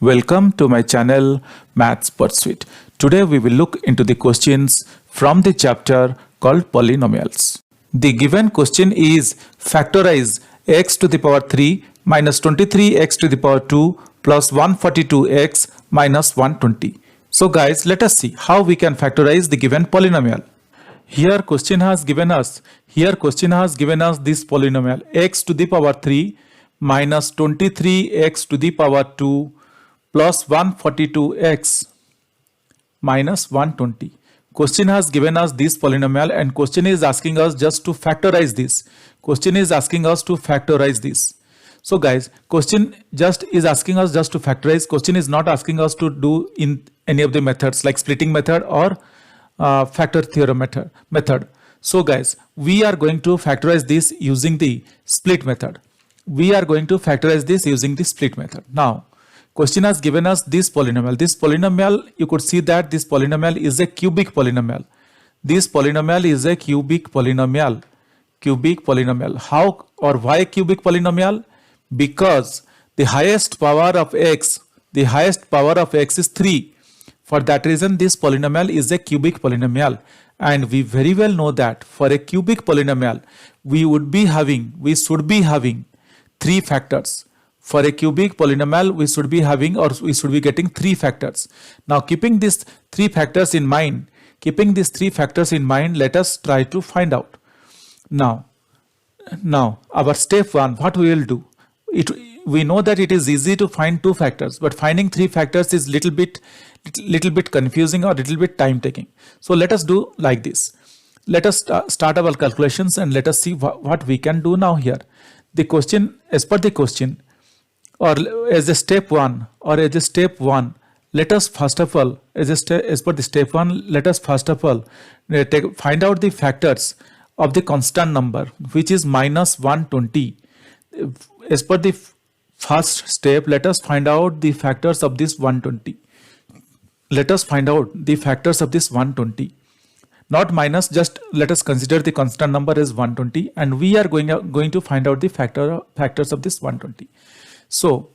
Welcome to my channel Maths Pursuit. Today we will look into the questions from the chapter called Polynomials. The given question is factorize x to the power 3 minus 23x to the power 2 plus 142x minus 120. So guys, let us see how we can factorize the given polynomial. Here question has given us this polynomial x to the power 3 minus 23x to the power 2 plus 142x minus 120. Question has given us this polynomial and question is asking us just to factorize this. So guys, question just is asking us just to factorize. Question is not asking us to do in any of the methods like splitting method or factor theorem method. So guys, we are going to factorize this using the split method. Now, question has given us this polynomial. This polynomial, you could see that this polynomial is a cubic polynomial. How or why cubic polynomial? Because the highest power of x is 3. For that reason, this polynomial is a cubic polynomial. And we very well know that for a cubic polynomial, we should be having 3 factors. For a cubic polynomial, we should be getting 3 factors. Now, keeping these 3 factors in mind, let us try to find out. Now, our step 1, what we will do? We know that it is easy to find 2 factors, but finding 3 factors is little bit confusing or little bit time taking. So let us do like this. Let us start our calculations and let us see what we can do now here. The question, as per the question, or as a step 1, let us first of all, find out the factors of the constant number, which is minus 120. As per the first step, let us find out the factors of this 120. Not minus, just let us consider the constant number as 120, and we are going to find out the factors of this 120. So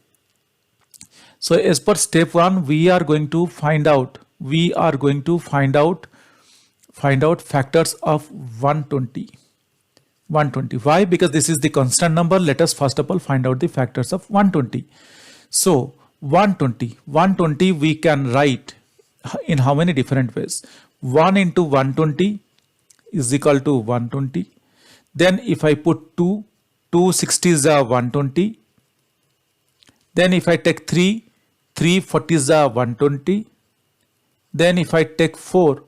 as per step 1, we are going to find out factors of 120. Why? Because this is the constant number. Let us first of all find out the factors of 120. So 120 we can write in how many different ways? 1 into 120 is equal to 120. Then if I put 2 60s are 120. Then if I take 3 40s are 120. Then if I take 4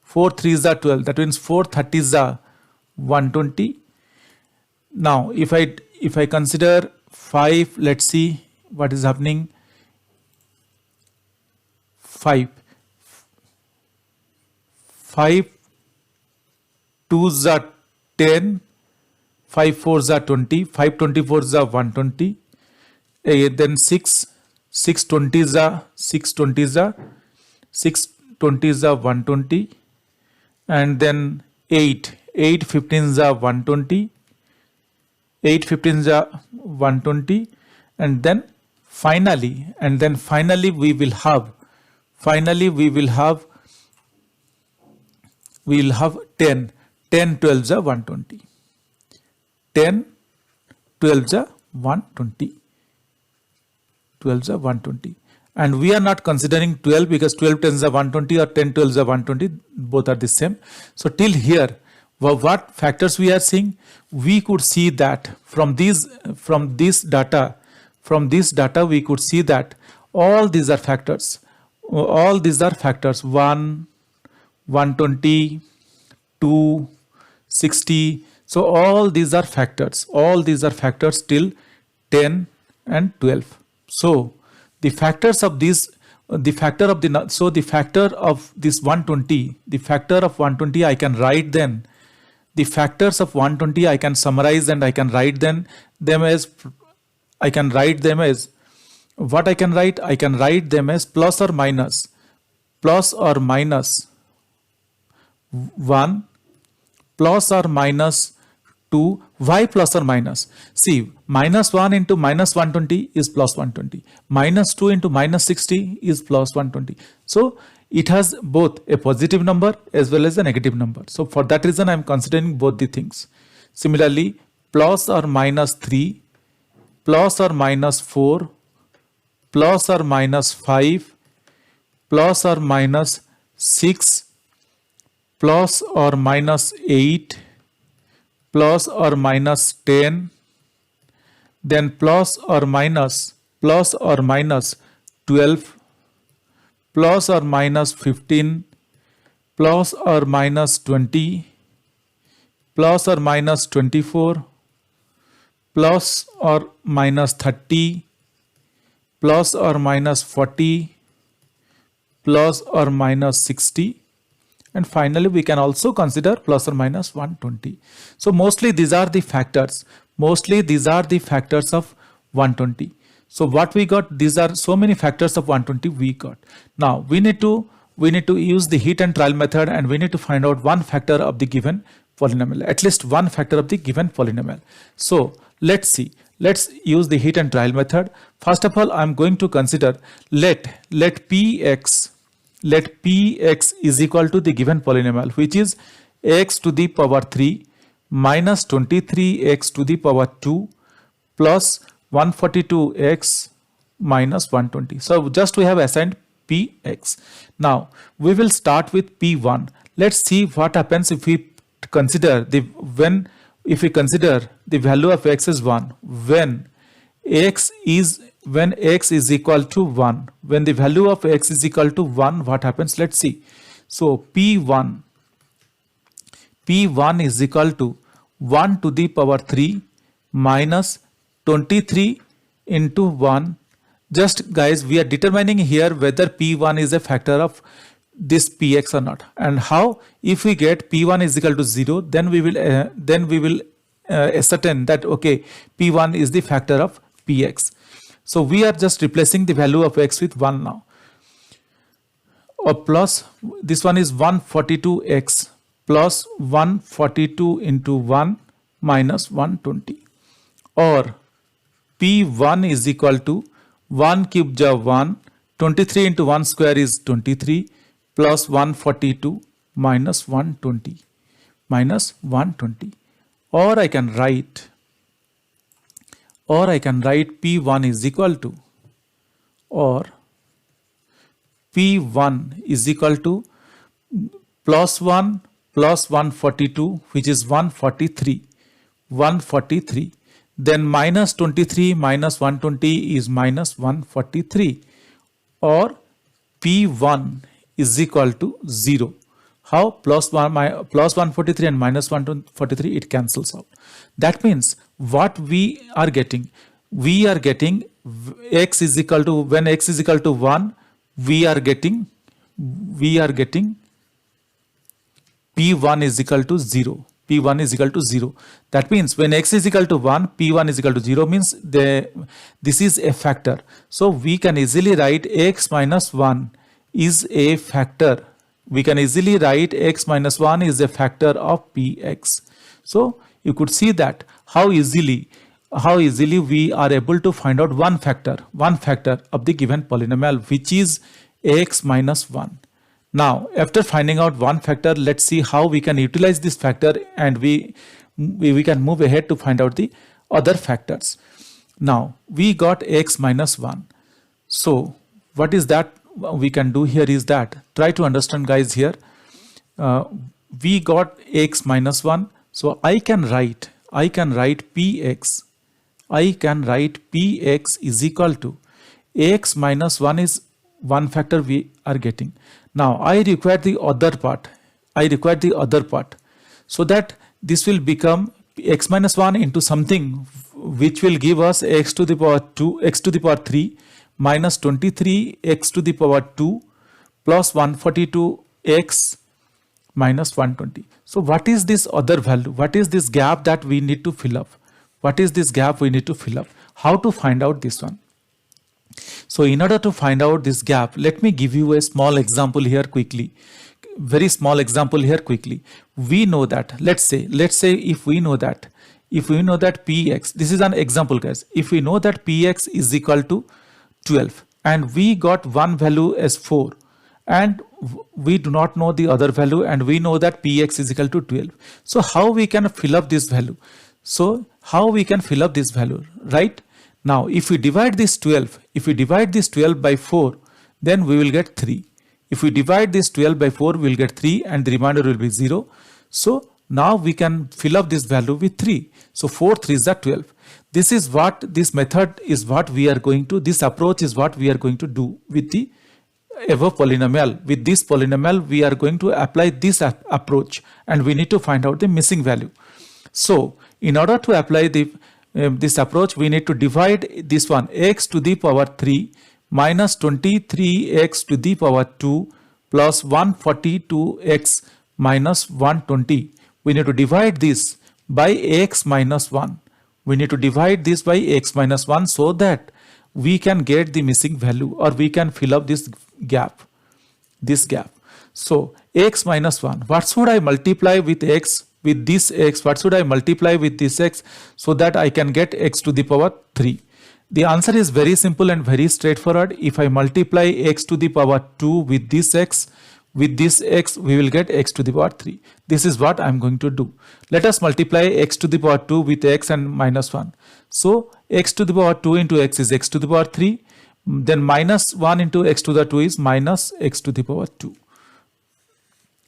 3s are 12. That means 4 30s are 120. Now if I consider 5, let's see what is happening. 5 2s are 10, 5 4s are 20, 5 24s are 120. Then 6 20s are 120, and then 8 15s are 120, 8 15s are 120, and then finally we will have 10 12s are 120, 10 12s are 120, 12s are 120, and we are not considering 12 because 12 10s are 120 or 10 12s are 120, both are the same. So till here, what factors we are seeing? We could see that from this data we could see that all these are factors. 1 120 2 60. So all these are factors till 10 and 12. So the factor of this 120, I can write then. The factors of 120 I can summarize and I can write them as what I can write? I can write them as plus or minus 1 plus or minus 2 Why plus or minus? See, minus 1 into minus 120 is plus 120. Minus 2 into minus 60 is plus 120. So it has both a positive number as well as a negative number. So for that reason, I am considering both the things. Similarly, plus or minus 3, plus or minus 4, plus or minus 5, plus or minus 6, plus or minus 8, plus or minus 10, then plus or minus 12, plus or minus 15, plus or minus 20, plus or minus 24, plus or minus 30, plus or minus 40, plus or minus 60, and finally we can also consider plus or minus 120. So mostly these are the factors. Mostly these are the factors of 120. So what we got, these are so many factors of 120 we got. Now we need to use the heat and trial method, and we need to find out one factor of the given polynomial, at least one factor of the given polynomial. So let's see. Let's use the heat and trial method. First of all, I'm going to consider let px is equal to the given polynomial, which is x to the power 3 minus 23x to the power 2 plus 142x minus 120. So just we have assigned px. Now we will start with p1. Let's see what happens if we consider the value of x is 1 when x is equal to 1. When the value of x is equal to 1, what happens? Let's see. So p1 is equal to 1 to the power 3 minus 23 into 1. Just guys, we are determining here whether p1 is a factor of this px or not. And how? If we get p1 is equal to 0, then we will ascertain that okay, p1 is the factor of px. So we are just replacing the value of x with 1 now. Or plus, this one is 142x plus 142 into 1 minus 120. Or p1 is equal to 1 cube ja 1, 23 into 1 square is 23 plus 142 minus 120 minus 120. Or I can write p1 is equal to, or p1 is equal to plus 1 plus 142, which is 143, then minus 23 minus 120 is minus 143, or p1 is equal to 0. How? Plus 143 and minus 143, it cancels out. That means what we are getting x is equal to, when x is equal to 1, we are getting p1 is equal to 0. P1 is equal to 0. That means when x is equal to 1, p1 is equal to 0 means this is a factor. So we can easily write x minus 1 is a factor. We can easily write x minus 1 is a factor of px. So you could see that how easily we are able to find out one factor of the given polynomial, which is x minus 1. Now after finding out one factor, let's see how we can utilize this factor, and we can move ahead to find out the other factors. Now we got x minus 1. So what is that we can do here is that, try to understand guys here. We got x minus 1. So I can write px is equal to x minus 1 is one factor we are getting. Now I require the other part. So that this will become x minus 1 into something which will give us x to the power 2, x to the power 3 minus 23 x to the power 2 plus 142x minus 120. So what is this other value? What is this gap that we need to fill up? How to find out this one? So in order to find out this gap, let me give you a small example here quickly. Very small example here quickly. We know that, let's say if we know that if we know that px, this is an example guys, if we know that px is equal to 12 and we got one value as 4 and we do not know the other value and we know that px is equal to 12. So how we can fill up this value? So how we can fill up this value, right? Now if we divide this 12, if we divide this 12 by 4, then we will get 3. If we divide this 12 by 4, we will get 3 and the remainder will be 0. So now we can fill up this value with 3. So 4 3s are 12. This is what, this method is what we are going to, this approach is what we are going to do with the above polynomial. With this polynomial, we are going to apply this approach and we need to find out the missing value. So in order to apply the this approach, we need to divide this one, x to the power 3 minus 23x to the power 2 plus 142x minus 120. We need to divide this by x minus 1. We need to divide this by x minus 1 so that we can get the missing value or we can fill up this gap. So x minus 1, what should I multiply with x, with this x, what should I multiply with this x so that I can get x to the power 3? The answer is very simple and very straightforward. If I multiply x to the power 2 with this x, we will get x to the power 3. This is what I am going to do. Let us multiply x to the power 2 with x and minus 1. So x to the power 2 into x is x to the power 3. Then minus 1 into x to the 2 is minus x to the power 2.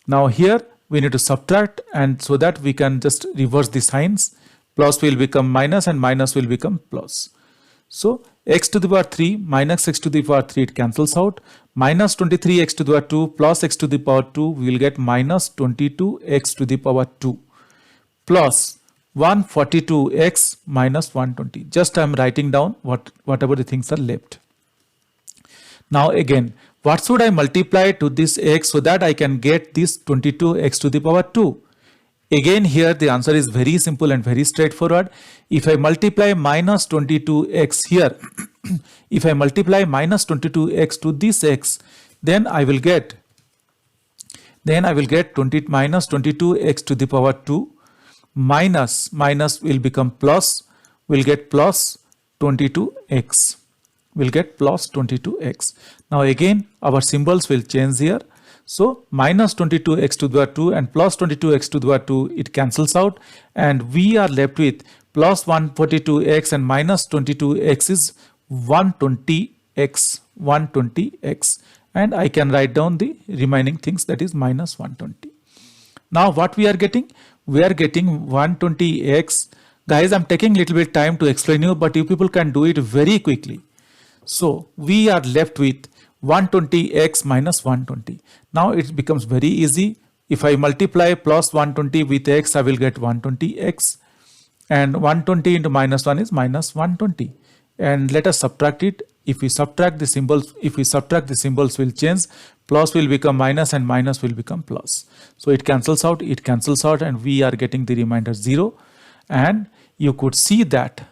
Now here we need to subtract, and so that we can just reverse the signs. Plus will become minus and minus will become plus. So x to the power 3 minus x to the power 3, it cancels out. Minus 23x to the power 2 plus x to the power 2, we will get minus 22x to the power 2 plus 142x minus 120. Just I am writing down whatever the things are left. Now again, what should I multiply to this x so that I can get this 22x to the power 2? Again here the answer is very simple and very straightforward. If I multiply minus 22x here, if I multiply minus 22x to this x, then I will get minus 22x to the power 2 minus will become plus, will get plus 22x. Will get plus 22x. Now again our symbols will change here. So minus 22x to the power 2 and plus 22x to the power 2, it cancels out and we are left with plus 142x and minus 22x is 120x, and I can write down the remaining things, that is minus 120. Now what we are getting? We are getting 120x. Guys, I'm taking little bit time to explain you, but you people can do it very quickly. So we are left with 120x minus 120. Now it becomes very easy. If I multiply plus 120 with x, I will get 120x, and 120 into minus 1 is minus 120. And let us subtract it. If we subtract the symbols, will change. Plus will become minus and minus will become plus. So it cancels out, and we are getting the remainder 0. And you could see that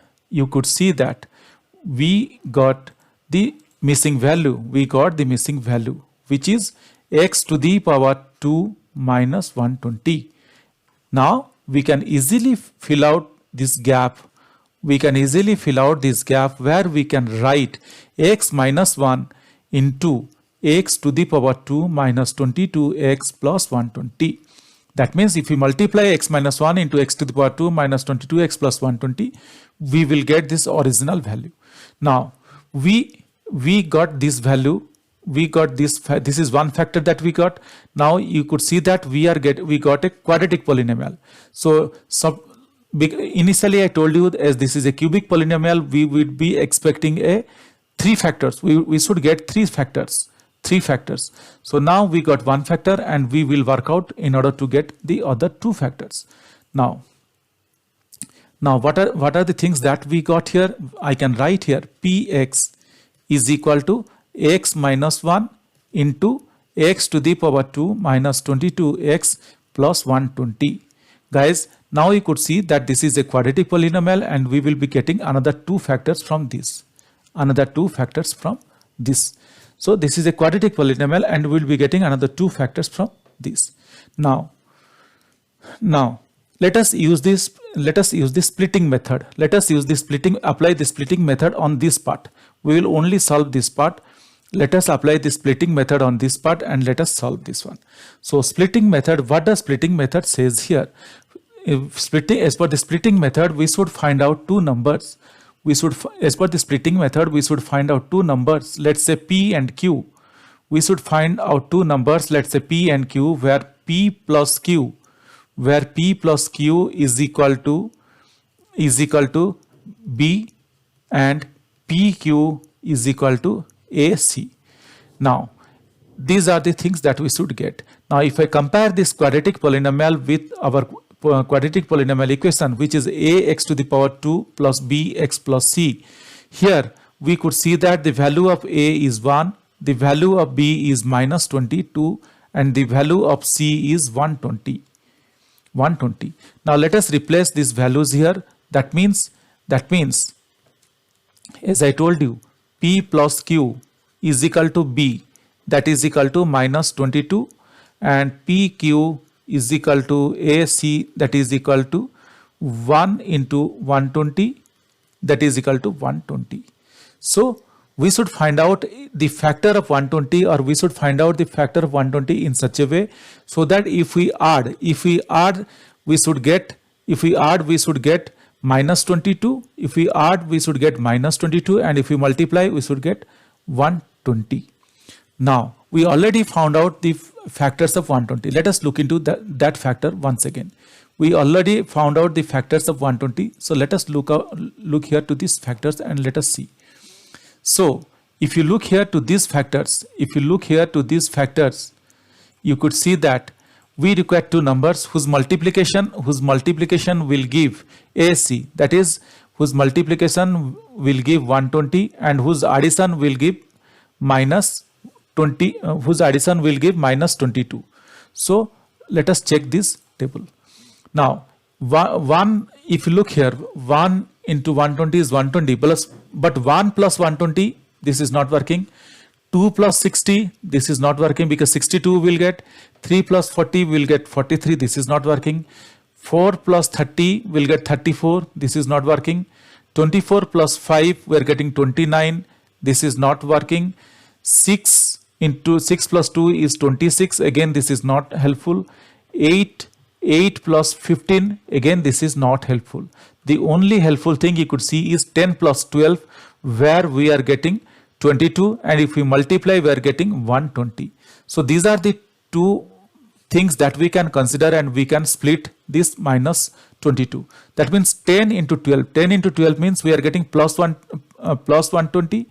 we got the missing value. Which is x to the power 2 minus 120. Now we can easily fill out this gap. Where we can write x minus 1 into x to the power 2 minus 22x plus 120. That means if we multiply x minus 1 into x to the power 2 minus 22x plus 120, we will get this original value. Now we got this value. This is one factor that we got. Now you could see that we got a quadratic polynomial. So initially I told you, as this is a cubic polynomial, we would be expecting a 3 factors. We should get 3 factors. So now we got 1 factor and we will work out in order to get the other 2 factors. Now what are the things that we got here? I can write here px is equal to x minus 1 into x to the power 2 minus 22x plus 120. Guys, now you could see that this is a quadratic polynomial and we will be getting another 2 factors from this. So this is a quadratic polynomial and we will be getting another 2 factors from this. Now Let us use this splitting method. Let us use the splitting, apply the splitting method on this part. We will only solve this part. Let us apply the splitting method on this part and let us solve this one. So splitting method, what does splitting method says here? If splitting, as per the splitting method, we should find out two numbers. As per the splitting method, we should find out two numbers. Let's say P and Q. We should find out two numbers. Let's say P and Q, where P plus Q is equal to B and PQ is equal to AC. Now, these are the things that we should get. Now, if I compare this quadratic polynomial with our quadratic polynomial equation, which is ax to the power 2 plus bx plus c, here we could see that the value of a is 1, the value of b is minus 22, and the value of c is 120. Now let us replace these values here. That means, as I told you, P plus Q is equal to B, that is equal to minus 22, and PQ is equal to AC, that is equal to 1 into 120, that is equal to 120. So we should find out the factor of 120, or we should find out the factor of 120 in such a way so that if we add, we should get minus 22. If we add, we should get minus 22, and if we multiply, we should get 120. Now, we already found out the factors of 120. Let us look into that factor once again. We already found out the factors of 120. So let us look here to these factors and let us see. So if you look here to these factors, you could see that we require two numbers whose multiplication will give AC, that is, whose multiplication will give 120 and whose addition will give minus 20, whose addition will give minus 22. So let us check this table. Now, if you look here, 1 into 120 is 120 plus, but 1 plus 120, this is not working. 2 plus 60, this is not working because 62 will get. 3 plus 40 will get 43, this is not working. 4 plus 30 will get 34, this is not working. 24 plus 5, we are getting 29, this is not working. 6 plus 2 is 26, again this is not helpful. 8 plus 15, again this is not helpful. The only helpful thing you could see is 10 plus 12, where we are getting 22, and if we multiply, we are getting 120. So these are the two things that we can consider, and we can split this minus 22. That means 10 into 12. 10 into 12 means we are getting plus 120.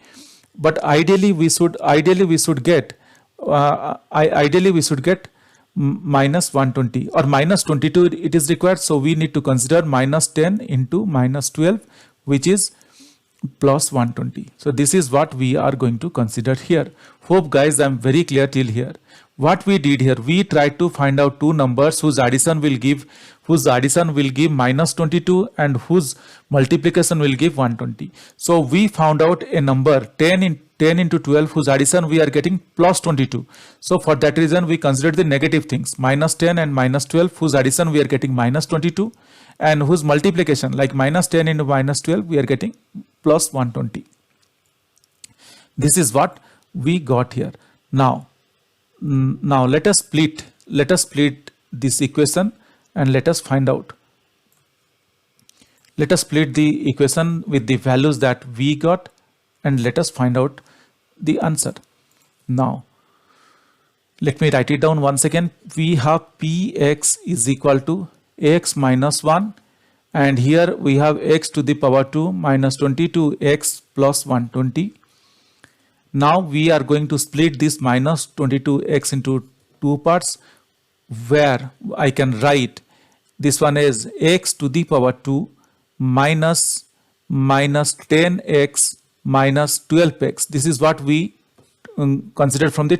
But ideally we should get minus 120 or minus 22 it is required. So we need to consider minus 10 into minus 12, which is plus 120. So this is what we are going to consider here. Hope guys I am very clear till here. What we did here, we tried to find out two numbers whose addition will give minus 22 and whose multiplication will give 120. So we found out a number 10 into 12 whose addition we are getting plus 22. So for that reason we considered the negative things, minus 10 and minus 12 whose addition we are getting minus 22, and whose multiplication, like minus 10 into minus 12, we are getting plus 120. This is what we got here. Now let us split this equation and let us find out. Let us split the equation with the values that we got and let us find out the answer. Now let me write it down once again. We have Px is equal to x minus 1, and here we have x to the power 2 minus 22x plus 120. Now we are going to split this minus 22x into two parts, where I can write this one as x to the power 2 minus 10x minus 12x. This is what we considered from the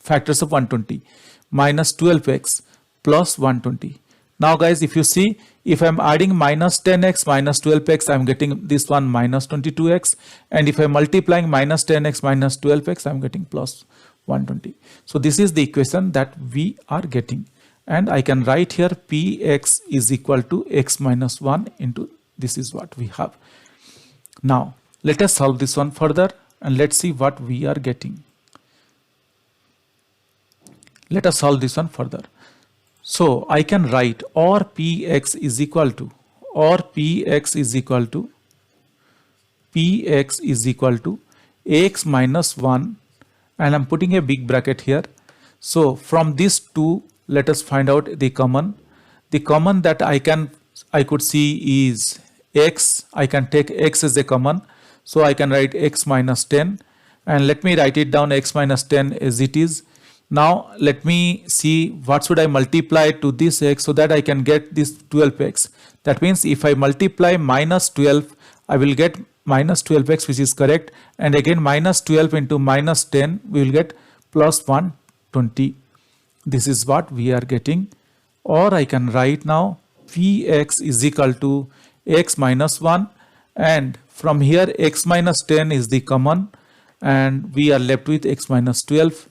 factors of 120, minus 12x plus 120. Now guys, if you see, if I am adding minus 10x minus 12x, I am getting this one minus 22x, and if I am multiplying minus 10x minus 12x, I am getting plus 120. So this is the equation that we are getting, and I can write here px is equal to x minus 1 into this is what we have. Now let us solve this one further and let's see what we are getting. Let us solve this one further. So I can write or px is equal to ax minus 1, and I'm putting a big bracket here. So from these two, let us find out the common. The common that I could see is x. I can take x as a common, so I can write x minus 10, and let me write it down x minus 10 as it is. Now let me see what should I multiply to this x so that I can get this 12x. That means if I multiply minus 12, I will get minus 12x, which is correct, and again minus 12 into minus 10, we will get plus 120. This is what we are getting. Or I can write now px is equal to x minus 1, and from here x minus 10 is the common, and we are left with x minus 12.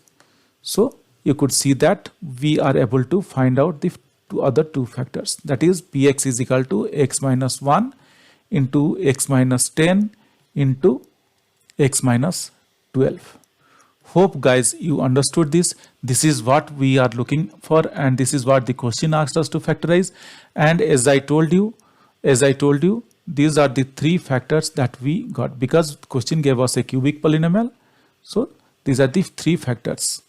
So you could see that we are able to find out the other two factors, that is px is equal to x minus 1 into x minus 10 into x minus 12. Hope guys you understood this. This is what we are looking for, and this is what the question asked us to factorize. And as I told you, these are the three factors that we got because question gave us a cubic polynomial. So these are the three factors.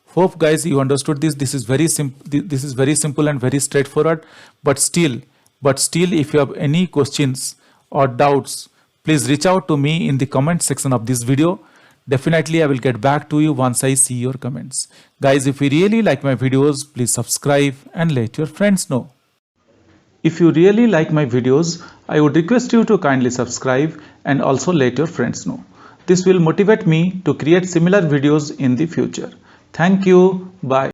Hope guys you understood this. This is very simple and very straightforward. But still if you have any questions or doubts, please reach out to me in the comment section of this video. Definitely I will get back to you once I see your comments. Guys, if you really like my videos, please subscribe and let your friends know. If you really like my videos, I would request you to kindly subscribe and also let your friends know. This will motivate me to create similar videos in the future. Thank you. Bye.